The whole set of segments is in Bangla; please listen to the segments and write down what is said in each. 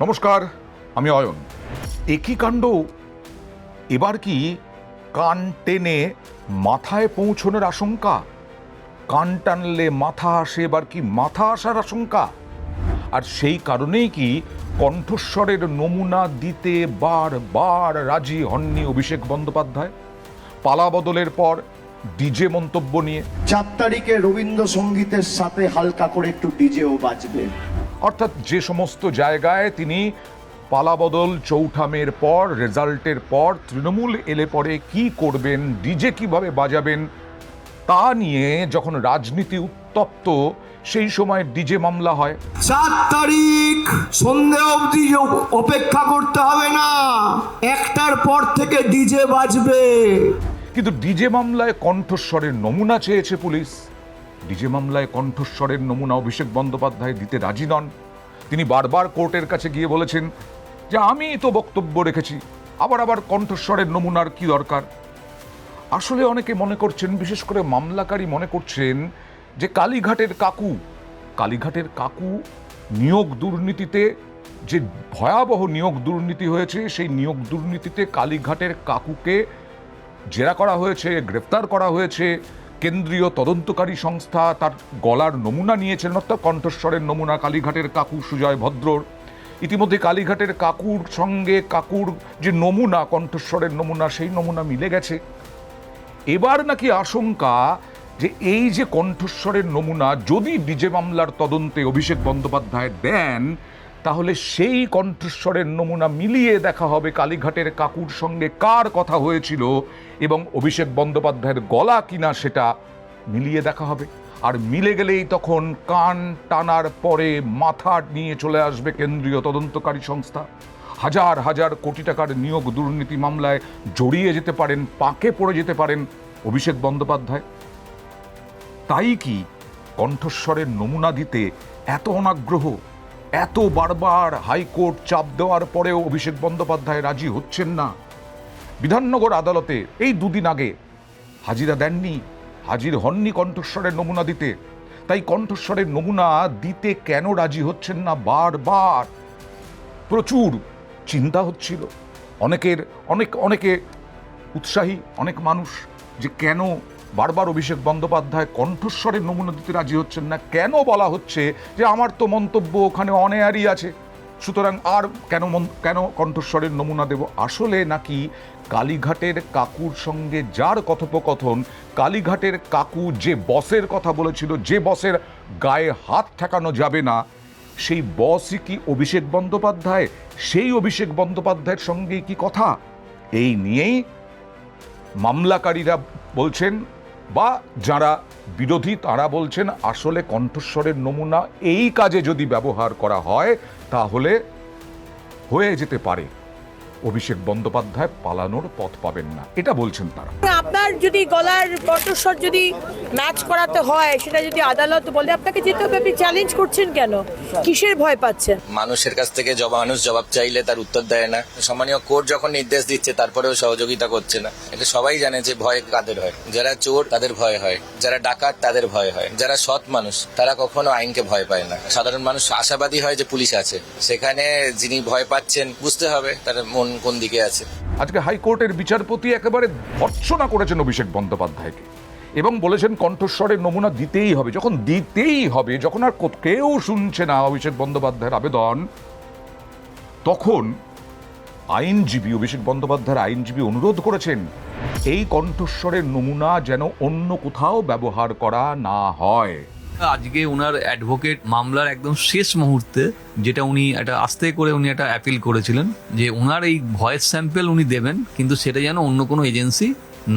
নমস্কার, আমি অয়ন। একই কাণ্ড এবার কি কান টেনে মাথায় পৌঁছনোর আশঙ্কা? কান টানলে মাথা আসে, এবার কি মাথা আসার আশঙ্কা? আর সেই কারণেই কি কণ্ঠস্বরের নমুনা দিতে বারবার রাজি হননি অভিষেক বন্দ্যোপাধ্যায়? পালা বদলের পর ডিজে মন্তব্য নিয়ে 4 তারিখে রবীন্দ্রসঙ্গীতের সাথে হালকা করে একটু ডিজেও বাজবে। অর্থাৎ যে সমস্ত জায়গায় তিনি পালাবদল চৌঠামের পর, রেজাল্টের পর তৃণমূল এলে পরে কি করবেন, ডিজে কিভাবে বাজাবেন তা নিয়ে যখন রাজনীতি উত্তপ্ত, সেই সময় ডিজে মামলা হয়। 4 তারিখ সন্ধে অবধি অপেক্ষা করতে হবে না, 1টার পর থেকে ডিজে বাজবে। কিন্তু ডিজে মামলায় কণ্ঠস্বরের নমুনা চেয়েছে পুলিশ। ডিজে মামলায় কণ্ঠস্বরের নমুনা অভিষেক বন্দ্যোপাধ্যায় দিতে রাজি নন। তিনি বারবার কোর্টের কাছে গিয়ে বলেছেন যে আমি তো বক্তব্য রেখেছি, আবার কণ্ঠস্বরের নমুনার কি দরকার? আসলে অনেকে মনে করছেন, বিশেষ করে মামলাকারী মনে করছেন যে কালীঘাটের কাকু নিয়োগ দুর্নীতিতে, যে ভয়াবহ নিয়োগ দুর্নীতি হয়েছে, সেই নিয়োগ দুর্নীতিতে কালীঘাটের কাকুকে জেরা করা হয়েছে, গ্রেফতার করা হয়েছে। কেন্দ্রীয় তদন্তকারী সংস্থা তার গলার নমুনা নিয়েছেন, অর্থাৎ কণ্ঠস্বরের নমুনা কালীঘাটের কাকু সুজয় ভদ্রর। ইতিমধ্যে কালীঘাটের কাকুর সঙ্গে কাকুর যে নমুনা, কণ্ঠস্বরের নমুনা, সেই নমুনা মিলে গেছে। এবার নাকি আশঙ্কা যে এই যে কণ্ঠস্বরের নমুনা যদি ডিজে মামলার তদন্তে অভিষেক বন্দ্যোপাধ্যায় দেন, তাহলে সেই কণ্ঠস্বরের নমুনা মিলিয়ে দেখা হবে কালীঘাটের কাকুর সঙ্গে কার কথা হয়েছিল এবং অভিষেক বন্দ্যোপাধ্যায়ের গলা কিনা সেটা মিলিয়ে দেখা হবে। আর মিলে গেলেই তখন কান টানার পরে মাথা নিয়ে চলে আসবে কেন্দ্রীয় তদন্তকারী সংস্থা। হাজার হাজার কোটি টাকার নিয়োগ দুর্নীতি মামলায় জড়িয়ে যেতে পারেন, পাকে পড়ে যেতে পারেন অভিষেক বন্দ্যোপাধ্যায়। তাই কি কণ্ঠস্বরের নমুনা দিতে এত অনাগ্রহ? এত বারবার হাইকোর্ট চাপ দেওয়ার পরেও অভিষেক বন্দ্যোপাধ্যায় রাজি হচ্ছেন না। বিধাননগর আদালতে এই দুদিন আগে হাজির হননি কণ্ঠস্বরের নমুনা দিতে। তাই কণ্ঠস্বরের নমুনা দিতে কেন রাজি হচ্ছেন না বারবার? প্রচুর চিন্তা হচ্ছিল অনেকে উৎসাহী অনেক মানুষ, যে কেন বারবার অভিষেক বন্দ্যোপাধ্যায় কণ্ঠস্বরের নমুনা দিতে রাজি হচ্ছেন না। কেন বলা হচ্ছে যে আমার তো মন্তব্য ওখানে অনেয়ারই আছে, সুতরাং আর কেন কণ্ঠস্বরের নমুনা দেব? আসলে নাকি কালীঘাটের কাকুর সঙ্গে যার কথোপকথন, কালীঘাটের কাকু যে বসের কথা বলেছিল, যে বসের গায়ে হাত ঠেকানো যাবে না, সেই বসই কি অভিষেক বন্দ্যোপাধ্যায়? সেই অভিষেক বন্দ্যোপাধ্যায়ের সঙ্গে কি কথা? এই নিয়েই মামলাকারীরা বলছেন, বা যারা বিরোধী তারা বলছেন, আসলে কণ্ঠস্বরের নমুনা এই কাজে যদি ব্যবহার করা হয় তাহলে হয়ে যেতে পারে অভিষেক বন্দ্যোপাধ্যায় পালানোর পথ পাবেন না, এটা বলছেন তারা। আপনার যদি গলার কণ্ঠস্বর যদি ম্যাচ করাতে হয়, সেটা যদি আদালত বলে আপনাকে যেতে হবে, আপনি চ্যালেঞ্জ করছেন কেন? কিসের ভয় পাচ্ছেন? মানুষের কাছ থেকে মানুষ জবাব চাইলে তার উত্তর দেয় না। সম্মানীয় কোর্ট যখন নির্দেশ দিচ্ছে তারপরেও সহযোগিতা করছে না। এটা সবাই জানে যে ভয় কাদের হয়। যারা চোর তাদের ভয় হয়, যারা ডাকাত তাদের ভয় হয়, যারা সৎ মানুষ তারা কখনো আইনকে ভয় পায় না। সাধারণ মানুষ আশাবাদী হয় যে পুলিশ আছে, সেখানে যিনি ভয় পাচ্ছেন বুঝতে হবে তার মন কোন দিকে আছে। আজকে হাইকোর্টের বিচারপতি একেবারে ভর্ৎসনা করেছেন অভিষেক বন্দ্যোপাধ্যায়কে এবং বলেছেন কণ্ঠস্বরের নমুনা দিতেই হবে। যখন দিতেই হবে, যখন আর কেউ শুনছে না অভিষেক বন্দ্যোপাধ্যায়ের আবেদন, তখন অভিষেক বন্দ্যোপাধ্যায়ের আইনজীবী অনুরোধ করেছেন এই কণ্ঠস্বরের নমুনা যেন অন্য কোথাও ব্যবহার করা না হয়। আজকে ওনার অ্যাডভোকেট মামলার একদম শেষ মুহূর্তে যেটা উনি একটা আস্তে করে উনি একটা অ্যাপিল করেছিলেন যে ওনার এই ভয়েস স্যাম্পল উনি দেবেন, কিন্তু সেটা যেন অন্য কোনো এজেন্সি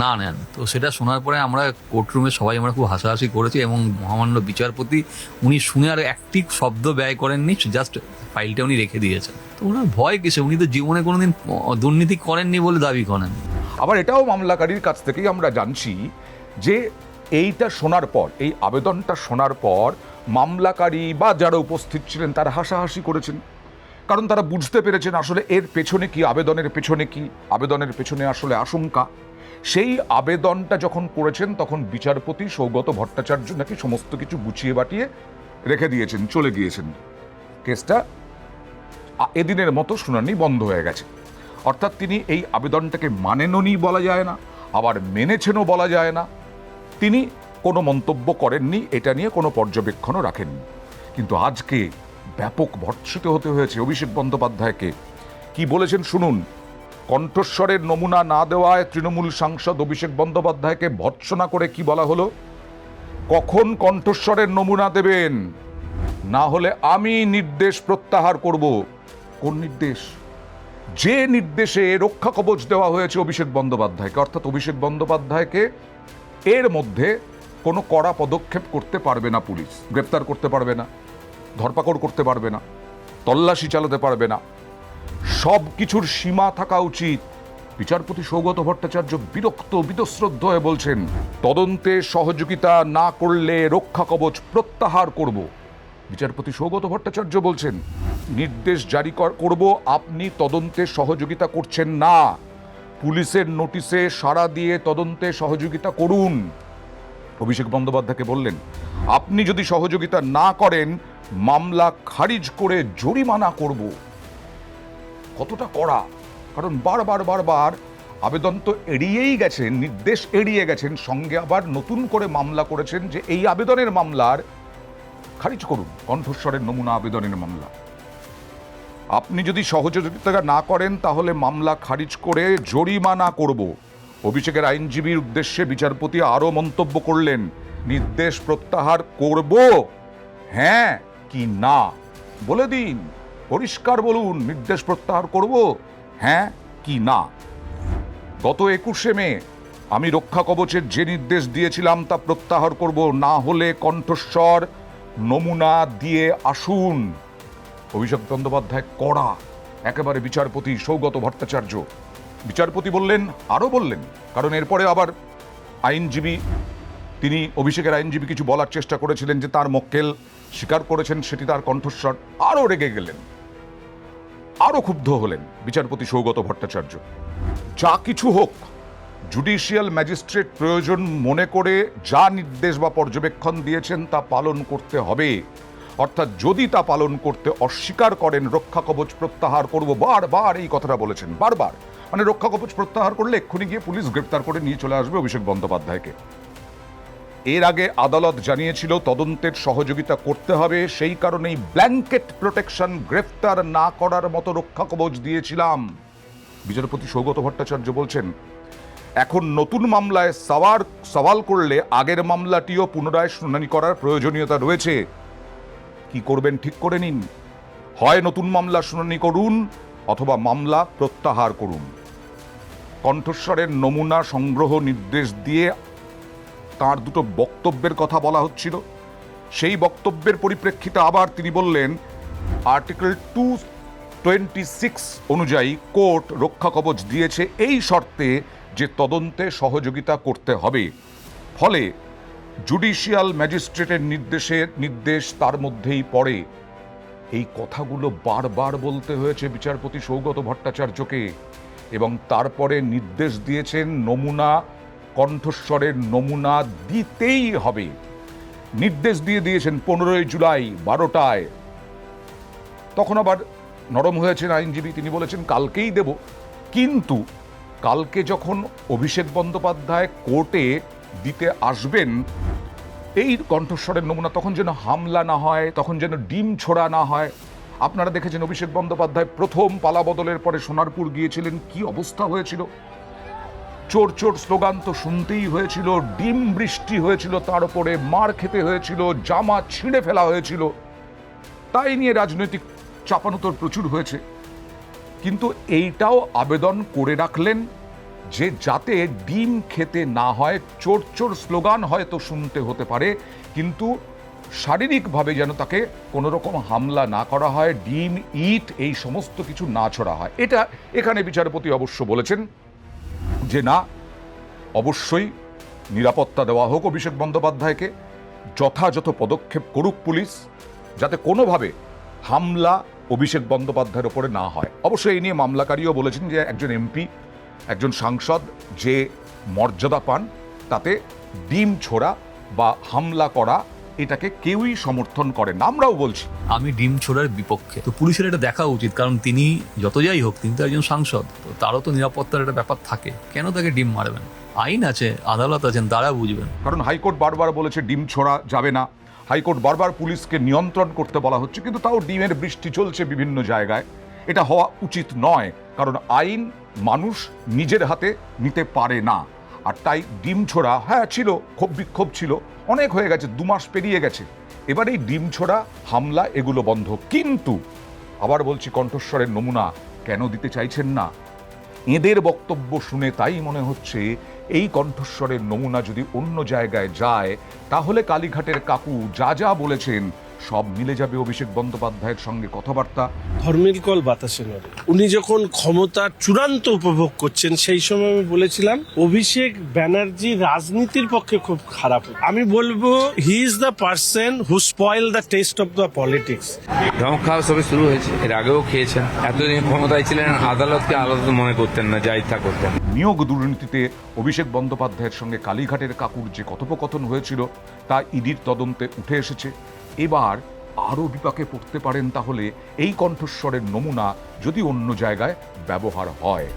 না নেন। তো সেটা শোনার পরে আমরা কোর্টরুমে সবাই আমরা খুব হাসাহাসি করেছি এবং মহামান্য বিচারপতি উনি শুনে আর একটি শব্দ ব্যয় করেননি, জাস্ট ফাইলটা উনি রেখে দিয়েছেন। তো ওনার ভয় কিসে? উনি তো জীবনে কোনোদিন দুর্নীতি করেননি বলে দাবি করেন। আবার এটাও মামলাকারীর কাছ থেকেই আমরা জানছি যে এইটা শোনার পর, এই আবেদনটা শোনার পর মামলাকারী বা যারা উপস্থিত ছিলেন তারা হাসাহাসি করেছেন, কারণ তারা বুঝতে পেরেছেন আসলে এর পেছনে কি, আবেদনের পেছনে আসলে আশঙ্কা। সেই আবেদনটা যখন করেছেন তখন বিচারপতি সৌগত ভট্টাচার্য নাকি সমস্ত কিছু গুছিয়ে বাটিয়ে রেখে দিয়েছেন, চলে গিয়েছেন। কেসটা এদিনের মতো শুনানি বন্ধ হয়ে গেছে। অর্থাৎ তিনি এই আবেদনটাকে মানেননি বলা যায় না, আবার মেনেছেনও বলা যায় না। তিনি কোনো মন্তব্য করেননি, এটা নিয়ে কোনো পর্যবেক্ষণও রাখেননি। কিন্তু আজকে ব্যাপক ভর্ৎসিত হতে হয়েছে অভিষেক বন্দ্যোপাধ্যায়কে। কি বলেছেন শুনুন। কণ্ঠস্বরের নমুনা না দেওয়ায় তৃণমূল সাংসদ অভিষেক বন্দ্যোপাধ্যায়কে ভর্ৎসনা করে কি বলা হলো, কখন কণ্ঠস্বরের নমুনা দেবেন, না হলে আমি নির্দেশ প্রত্যাহার করব। কোন নির্দেশ? যে নির্দেশে রক্ষা কবচ দেওয়া হয়েছে অভিষেক বন্দ্যোপাধ্যায়কে, অর্থাৎ অভিষেক বন্দ্যোপাধ্যায়কে এর মধ্যে কোনো কড়া পদক্ষেপ করতে পারবে না পুলিশ, গ্রেপ্তার করতে পারবে না, ধরপাকড় করতে পারবে না, তল্লাশি চালাতে পারবে না। সব কিছুর সীমা থাকা উচিত। বিচারপতি সৌগত ভট্টাচার্য বিরক্ত বিতশ্রদ্ধ হয়ে বলছেন, তদন্তে সহযোগিতা না করলে রক্ষা কবচ প্রত্যাহার করব। বিচারপতি সৌগত ভট্টাচার্য বলছেন, নির্দেশ জারি করব, আপনি তদন্তে সহযোগিতা করছেন না, পুলিশের নোটিশে সাড়া দিয়ে তদন্তে সহযোগিতা করুন। অভিষেক বন্দ্যোপাধ্যায়কে বললেন, আপনি যদি সহযোগিতা না করেন মামলা খারিজ করে জরিমানা করব। কতটা কড়া! কারণ বারবার আবেদন তো এড়িয়েই গেছেন, নির্দেশ এড়িয়ে গেছেন, সঙ্গে আবার নতুন করে মামলা করেছেন যে এই আবেদনের মামলার খারিজ করুন, কণ্ঠস্বরের নমুনা আবেদনের মামলা। আপনি যদি সহযোগিতা না করেন তাহলে মামলা খারিজ করে জরিমানা করব। অভিষেকের আইনজীবীর উদ্দেশ্যে বিচারপতি আরও মন্তব্য করলেন, নির্দেশ প্রত্যাহার করব, হ্যাঁ কি না বলে দিন, পরিষ্কার বলুন, নির্দেশ প্রত্যাহার করব, হ্যাঁ কি না। গত 21শে মে আমি রক্ষা কবচের যে নির্দেশ দিয়েছিলাম তা প্রত্যাহার করব, না হলে কণ্ঠস্বর নমুনা দিয়ে আসুন। অভিষেক বন্দ্যোপাধ্যায় কড়া একেবারে বিচারপতি সৌগত ভট্টাচার্য। বিচারপতি বললেন, আরও বললেন, কারণ এরপরে আবার আইনজীবী, তিনি অভিষেকের আইনজীবী কিছু বলার চেষ্টা করেছিলেন যে তার মক্কেল স্বীকার করেছেন সেটি তার কণ্ঠস্বর। আরও রেগে গেলেন, আরও ক্ষুব্ধ হলেন বিচারপতি সৌগত ভট্টাচার্য। যা কিছু হোক, জুডিশিয়াল ম্যাজিস্ট্রেট প্রয়োজন মনে করে যা নির্দেশ বা পর্যবেক্ষণ দিয়েছেন তা পালন করতে হবে। অর্থাৎ যদি তা পালন করতে অস্বীকার করেন রক্ষা কবচ প্রত্যাহার করব। বারবার এই কথাটা বলেছেন, বারবার। মানে রক্ষা কবচ প্রত্যাহার করলে এক্ষুনি গিয়ে পুলিশ গ্রেপ্তার করে নিয়ে চলে আসবে অভিষেক বন্দ্যোপাধ্যায়কে। এর আগে আদালত জানিয়েছিল তদন্তের সহযোগিতা করতে হবে, সেই কারণেই ব্ল্যাঙ্কেট প্রোটেকশন, গ্রেফতার না করার মতো রক্ষা কবচ দিয়েছিলাম। বিচারপতি সৌগত ভট্টাচার্য বলছেন, এখন নতুন মামলায় সওয়াল করলে আগের মামলাটিও পুনরায় শুনানি করার প্রয়োজনীয়তা রয়েছে। কি করবেন ঠিক করে নিন, হয় নতুন মামলা শুনানি করুন অথবা মামলা প্রত্যাহার করুন। কণ্ঠস্বরের নমুনা সংগ্রহ নির্দেশ দিয়ে তার দুটো বক্তব্যের কথা বলা হচ্ছিল। সেই বক্তব্যের পরিপ্রেক্ষিতে আবার তিনি বললেন, আর্টিকেল 226 অনুযায়ী কোর্ট রক্ষা কবচ দিয়েছে এই শর্তে যে তদন্তে সহযোগিতা করতে হবে। ফলে জুডিশিয়াল ম্যাজিস্ট্রেটের নির্দেশ তার মধ্যেই পড়ে। এই কথাগুলো বারবার বলতে হয়েছে বিচারপতি সৌগত ভট্টাচার্যকে, এবং তারপরে নির্দেশ দিয়েছেন নমুনা, কণ্ঠস্বরের নমুনা দিতেই হবে। নির্দেশ দিয়েছেন 15 জুলাই 12টায়। তখন আবার নরম হয়েছেন আইনজীবী, তিনি বলেছেন কালকেই দেব। কিন্তু কালকে যখন অভিষেক বন্দ্যোপাধ্যায় কোর্টে দিতে আসবেন এই কণ্ঠস্বরের নমুনা, তখন যেন হামলা না হয়, তখন যেন ডিম ছোড়া না হয়। আপনারা দেখেছেন অভিষেক বন্দ্যোপাধ্যায় প্রথম পালাবদলের পরে সোনারপুর গিয়েছিলেন, কি অবস্থা হয়েছিল। চোর চোর স্লোগান তো শুনতেই হয়েছিল, ডিম বৃষ্টি হয়েছিল, তার উপরে মার খেতে হয়েছিল, জামা ছিঁড়ে ফেলা হয়েছিল। তাই নিয়ে রাজনৈতিক চাপানোতর প্রচুর হয়েছে। কিন্তু এইটাও আবেদন করে রাখলেন যে যাতে ডিম খেতে না হয়। চোর চোর স্লোগান হয়তো শুনতে হতে পারে, কিন্তু শারীরিকভাবে যেন তাকে কোনো রকম হামলা না করা হয়, ডিম, ইট এই সমস্ত কিছু না ছড়া হয়। এটা এখানে বিচারপতি অবশ্য বলেছেন যে না, অবশ্যই নিরাপত্তা দেওয়া হোক অভিষেক বন্দ্যোপাধ্যায়কে, যথাযথ পদক্ষেপ করুক পুলিশ, যাতে কোনোভাবে হামলা অভিষেক বন্দ্যোপাধ্যায়ের ওপরে না হয়। অবশ্যই এই নিয়ে মামলাকারীও বলেছেন যে একজন এমপি, একজন সাংসদ যে মর্যাদা পান তাতে ডিম ছোড়া বা হামলা করা এটাকে কেউই সমর্থন করে না, আমরাও বলছি। আমি ডিম ছোড়ার বিপক্ষে, তো পুলিশের এটা দেখা উচিত, কারণ তিনি যত যাই হোক তিনি তো একজন সাংসদ, তো তারও তো নিরাপত্তার একটা ব্যাপার থাকে, কেন তাকে ডিম মারবেন? আইন আছে, আদালত আছেন, তারা বুঝবেন। কারণ হাইকোর্ট বারবার বলেছে ডিম ছোড়া যাবে না, হাইকোর্ট বারবার পুলিশকে নিয়ন্ত্রণ করতে বলা হচ্ছে, কিন্তু তাও ডিমের বৃষ্টি চলছে বিভিন্ন জায়গায়। এটা হওয়া উচিত নয়, কারণ আইন মানুষ নিজের হাতে নিতে পারে না। আর তাই ডিম ছোড়া, হ্যাঁ ছিল, ক্ষোভ বিক্ষোভ ছিল, অনেক হয়ে গেছে, 2 মাস পেরিয়ে গেছে, এবার এই ডিম ছোড়া, হামলা এগুলো বন্ধ। কিন্তু আবার বলছি, কণ্ঠস্বরের নমুনা কেন দিতে চাইছেন না? এদের বক্তব্য শুনে তাই মনে হচ্ছে এই কণ্ঠস্বরের নমুনা যদি অন্য জায়গায় যায়, তাহলে কালীঘাটের কাকু যা যা বলেছেন সব মিলে যাবে অভিষেক বন্দ্যোপাধ্যায়ের সঙ্গে কথাবার্তা। ধর্মের কল বাতাসে নড়ে। উনি যখন ক্ষমতার চূড়ান্ত উপভোগ করছেন, সেই সময় আমি বলেছিলাম অভিষেক ব্যানার্জি রাজনীতির পক্ষে খুব খারাপ। আমি বলবো he is the person who spoil the test of the politics. ধমক খাওয়া সবে শুরু হয়েছে, এর আগেও খেয়েছেন। এতদিন ক্ষমতায় ছিলেন, আদালতকে আলাদা মনে করতেন না, যা ইচ্ছা করতেন। নিয়োগ দুর্নীতিতে অভিষেক বন্দ্যোপাধ্যায়ের সঙ্গে কালীঘাটের কাকুর যে কথোপকথন হয়েছিল তা ইডির তদন্তে উঠে এসেছে। এবার আরও বিপাকে পড়তে পারেন তাহলে এই কণ্ঠস্বরের নমুনা যদি অন্য জায়গায় ব্যবহার হয়।